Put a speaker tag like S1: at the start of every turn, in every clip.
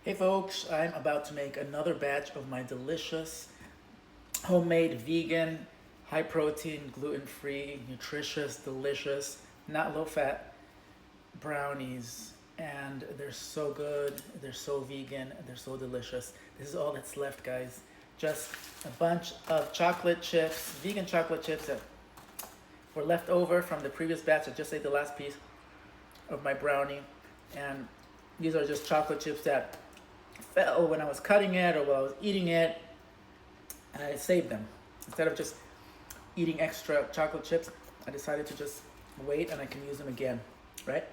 S1: Hey folks, I'm about to make another batch of my delicious, homemade, vegan, high protein, gluten-free, nutritious, delicious, not low fat brownies. And they're so good, they're so vegan, they're so delicious. This is all that's left, guys. Just a bunch of chocolate chips, vegan chocolate chips that were left over from the previous batch. I just ate the last piece of my brownie. And these are just chocolate chips that fell when I was cutting it or while I was eating it, and I saved them. Instead of just eating extra chocolate chips, I decided to just wait and I can use them again, right?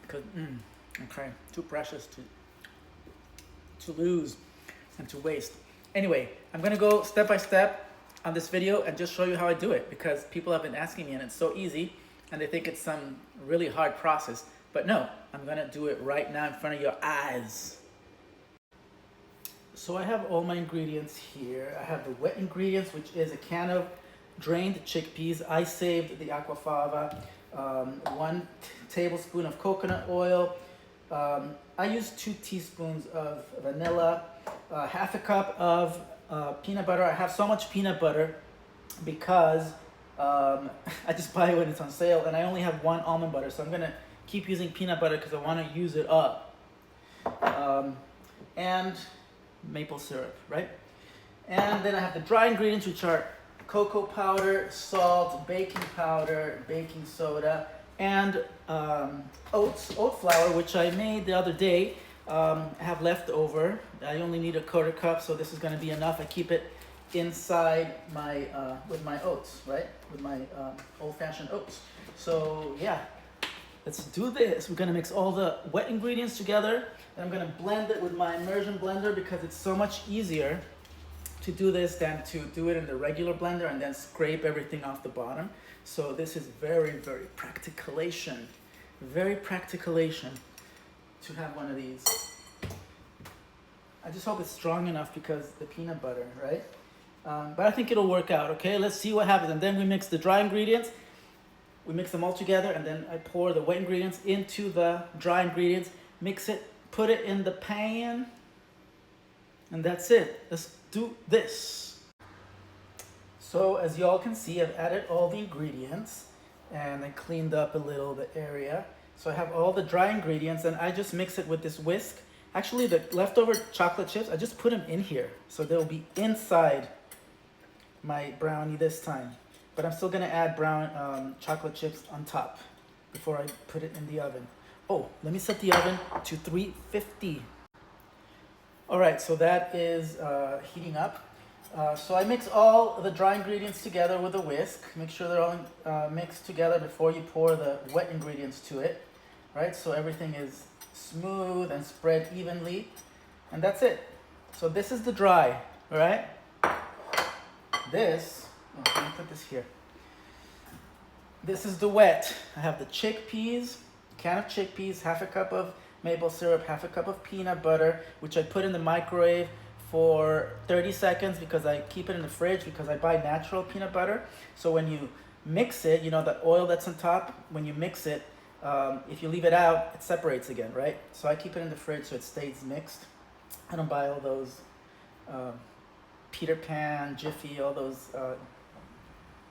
S1: Because, okay, too precious to lose and to waste. Anyway, I'm gonna go step by step on this video and just show you how I do it, because people have been asking me and it's so easy and they think it's some really hard process. But no, I'm gonna do it right now in front of your eyes. So I have all my ingredients here. I have the wet ingredients, which is a can of drained chickpeas. I saved the aquafaba, 1 tablespoon of coconut oil. I use 2 teaspoons of vanilla, half a cup of peanut butter. I have so much peanut butter because I just buy it when it's on sale, and I only have 1 almond butter, so I'm gonna keep using peanut butter because I want to use it up. And maple syrup, right? And then I have the dry ingredients, which are cocoa powder, salt, baking powder, baking soda, and oat flour, which I made the other day. I have left over. I only need a 1/4 cup, so this is going to be enough. I keep it inside my with my oats, right? With my old-fashioned oats. So yeah, let's do this. We're gonna mix all the wet ingredients together, and I'm gonna blend it with my immersion blender because it's so much easier to do this than to do it in the regular blender and then scrape everything off the bottom. So this is very, very practicalation. Very practicalation to have one of these. I just hope it's strong enough because the peanut butter, right? But I think it'll work out, okay? Let's see what happens. And then we mix the dry ingredients. We mix them all together, and then I pour the wet ingredients into the dry ingredients, mix it, put it in the pan, and that's it. Let's do this. So as y'all can see, I've added all the ingredients, and I cleaned up a little the area. So I have all the dry ingredients, and I just mix it with this whisk. Actually, the leftover chocolate chips, I just put them in here, so they'll be inside my brownie this time. But I'm still gonna add brown chocolate chips on top before I put it in the oven. Oh, let me set the oven to 350. All right, so that is heating up. So I mix all the dry ingredients together with a whisk. Make sure they're all mixed together before you pour the wet ingredients to it, right? So everything is smooth and spread evenly, and that's it. So this is the dry, all right? This, let me put this here. This is the wet. I have the chickpeas, can of chickpeas, half a cup of maple syrup, half a cup of peanut butter, which I put in the microwave for 30 seconds because I keep it in the fridge because I buy natural peanut butter. So when you mix it, you know, the oil that's on top, when you mix it, if you leave it out, it separates again, right? So I keep it in the fridge so it stays mixed. I don't buy all those Peter Pan, Jiffy, all those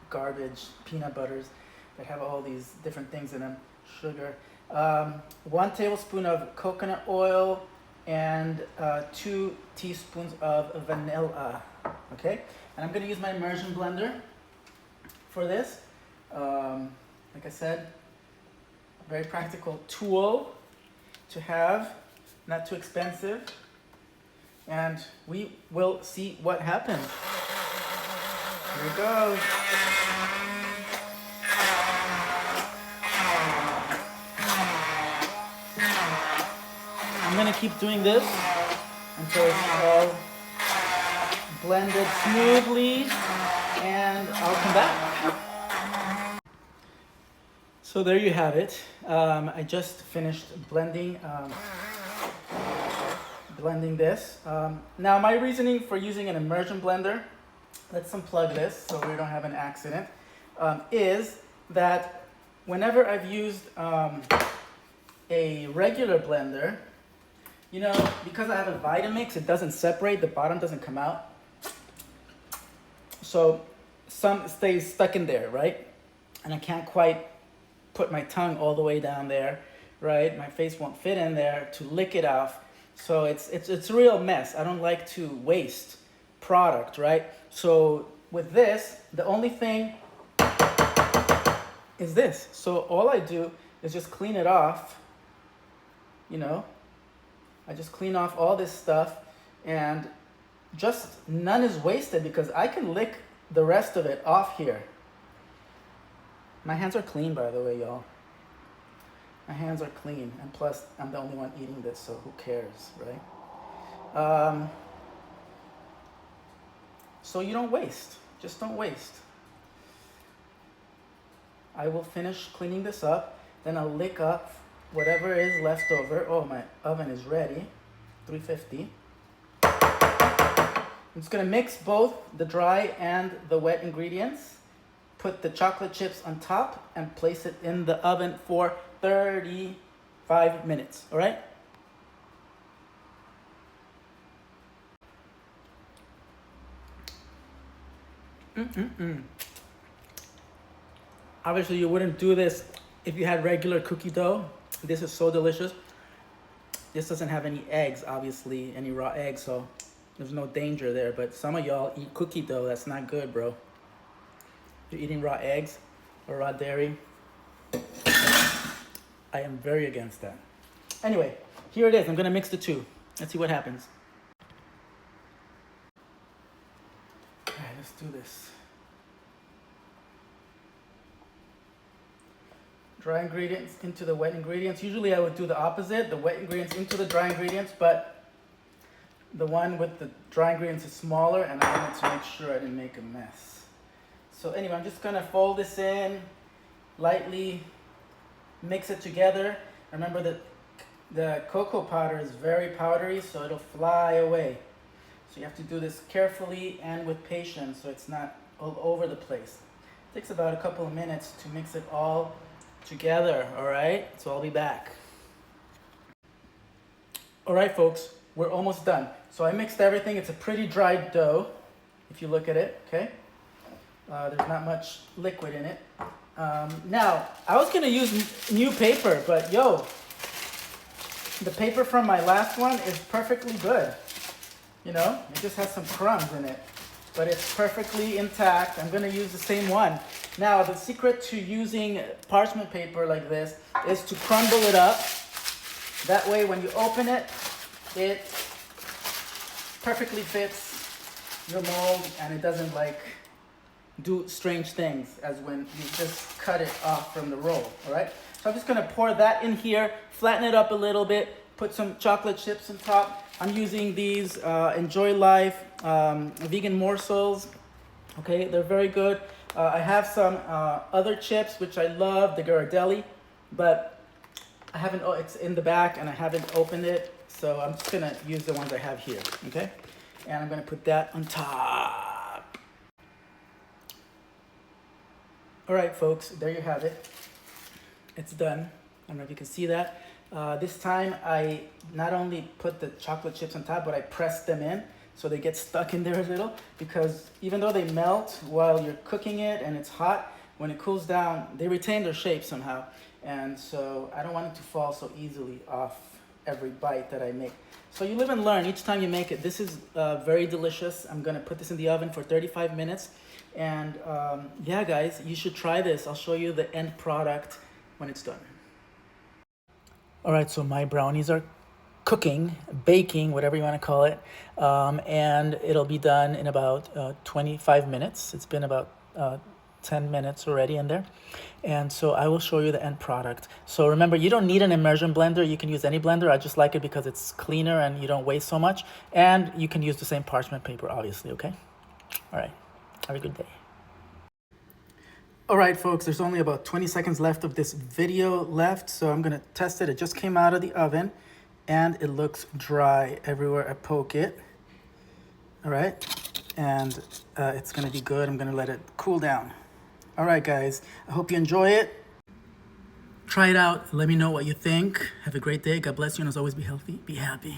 S1: garbage peanut butters that have all these different things in them, sugar. 1 tablespoon of coconut oil and 2 teaspoons of vanilla, okay? And I'm gonna use my immersion blender for this. Like I said, a very practical tool to have, not too expensive. And we will see what happens. Here it goes. I'm gonna keep doing this until it's all blended smoothly, and I'll come back. So there you have it. I just finished blending this. Now my reasoning for using an immersion blender, let's unplug this so we don't have an accident, is that whenever I've used a regular blender, You know, because I have a Vitamix, it doesn't separate, the bottom doesn't come out. So some stays stuck in there, right? And I can't quite put my tongue all the way down there, right? My face won't fit in there to lick it off. So it's a real mess. I don't like to waste product, right? So with this, the only thing is this. So all I do is just clean it off, you know. I just clean off all this stuff, and just none is wasted because I can lick the rest of it off here. My hands are clean, by the way, y'all. My hands are clean, and plus I'm the only one eating this, so who cares, right? So you don't waste. Just don't waste. I will finish cleaning this up, then I'll lick up whatever is left over. Oh, my oven is ready, 350. I'm just gonna mix both the dry and the wet ingredients, put the chocolate chips on top, and place it in the oven for 35 minutes, all right? Obviously, you wouldn't do this if you had regular cookie dough. This is so delicious. This doesn't have any eggs, obviously, any raw eggs, so there's no danger there. But some of y'all eat cookie dough. That's not good, bro. You're eating raw eggs or raw dairy. I am very against that. Anyway, here it is. I'm gonna mix the two. Let's see what happens. All right, let's do this. Dry ingredients into the wet ingredients. Usually I would do the opposite, the wet ingredients into the dry ingredients, but the one with the dry ingredients is smaller, and I wanted to make sure I didn't make a mess. So anyway, I'm just gonna fold this in, lightly mix it together. Remember that the cocoa powder is very powdery, so it'll fly away. So you have to do this carefully and with patience, so it's not all over the place. It takes about a couple of minutes to mix it all together, all right? So I'll be back. All right, folks, we're almost done. So I mixed everything. It's a pretty dry dough, if you look at it, okay? There's not much liquid in it. Now, I was gonna use new paper, but yo, the paper from my last one is perfectly good. You know, it just has some crumbs in it, but it's perfectly intact. I'm gonna use the same one. Now, the secret to using parchment paper like this is to crumble it up. That way, when you open it, it perfectly fits your mold, and it doesn't like do strange things as when you just cut it off from the roll, all right? So I'm just gonna pour that in here, flatten it up a little bit, put some chocolate chips on top. I'm using these Enjoy Life vegan morsels, okay? They're very good. I have some other chips, which I love, the Ghirardelli, but I haven't, it's in the back and I haven't opened it. So I'm just gonna use the ones I have here, okay? And I'm gonna put that on top. All right, folks, there you have it. It's done. I don't know if you can see that. This time I not only put the chocolate chips on top, but I pressed them in so they get stuck in there a little, because even though they melt while you're cooking it and it's hot, when it cools down, they retain their shape somehow. And so I don't want it to fall so easily off every bite that I make. So you live and learn each time you make it. This is very delicious. I'm gonna put this in the oven for 35 minutes. And yeah, guys, you should try this. I'll show you the end product when it's done. All right, so my brownies are cooking, baking, whatever you want to call it. And it'll be done in about 25 minutes. It's been about 10 minutes already in there. And so I will show you the end product. So remember, you don't need an immersion blender. You can use any blender. I just like it because it's cleaner and you don't waste so much. And you can use the same parchment paper, obviously, okay? All right, have a good day. All right, folks, there's only about 20 seconds left of this video left, so I'm gonna test it. It just came out of the oven and it looks dry everywhere I poke it. All right, and it's gonna be good. I'm gonna let it cool down. All right, guys, I hope you enjoy it. Try it out. Let me know what you think. Have a great day. God bless you, and as always, be healthy, be happy.